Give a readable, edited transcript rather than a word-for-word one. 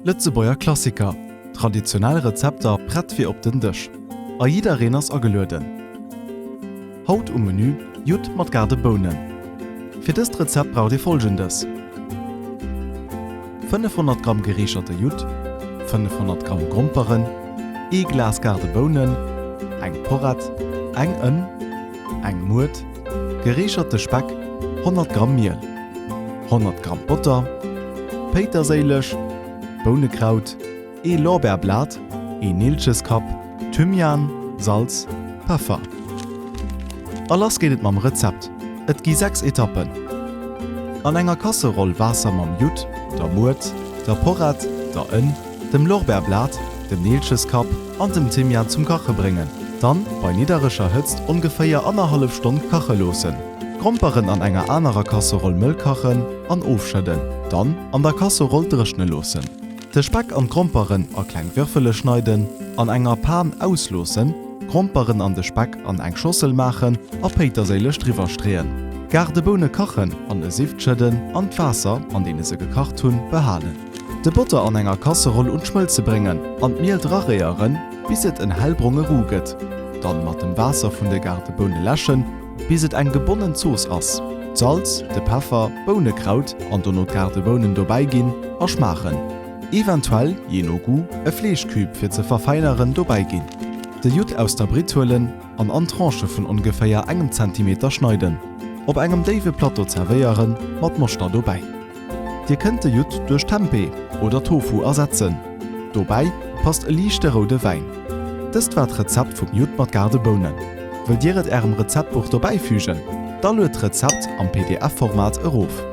Lützebäuer Klassiker, traditionelle Rezepter brett wie op den Tisch. A jeder Reners agelöden. Haut Menü Jut mat garde Bohnen. Für das Rezept braucht ihr folgendes: 500 Gramm geriecherte Jut, 500 Gramm Grumperen, 1 Glas garde Bohnen, eng Porrat, eng Ön, eng Mut, geriecherte Speck, 100 Gramm Mehl, 100 Gramm Butter, Peterseilech, Bohnenkraut, 1 Lorbeerblatt, 1 Nelcheskap, Thymian, Salz, Pfeffer. Alles geht mam Rezept. Et gi 6 Etappen. An enger Kasseroll Wasser mam Jut, der Mut, der Porrat, der Ön, dem Lorbeerblatt, dem Nelcheskap und dem Thymian zum Kache bringen. Dann bei niederischer Hitze ungefähr 1,5 Stunden kache losen. Grumperen an enger anderer Kasseroll Müll kachen und aufschütten. Dann an der Kasseroll drischen losen. De Speck an Grumperen a klein Würfele schneiden, an enger Pan auslosen, Grumperen an de Speck an eng Schossel machen a Peterseilech drüber strehen. Garde Bohne kachen an de Sift schütten an Wasser, an denen se gekocht hun, behalen. De Butter an enger Kasseroll und Schmelze bringen, an Mehl drareieren, bis et en hellbrunge ruget. Dann mat dem Wasser vun de garde Bohne läschen, bis et eng gebunden Sauce ass. Salz, de Pfeffer, Bohnenkraut an do not garde Bohnen dobei gin a schmachen. Eventuell, je no gu, e Fleischküb fir ze verfeineren dobei gin. De Jut aus der Brithuelen an Tranche vun ungefähr 1 cm schneiden. Op engem Dave Plateau zerveieren, mat Moster dobei. Dir könnt de Jut durch Tempeh oder Tofu ersetzen. Dobei passt e lichte rote Wein. Das war Rezept vom Jut mat garde Bohnen. Wollt ihr et Rezeptbuch dabei fügen? Dann löt Rezept am PDF-Format erof.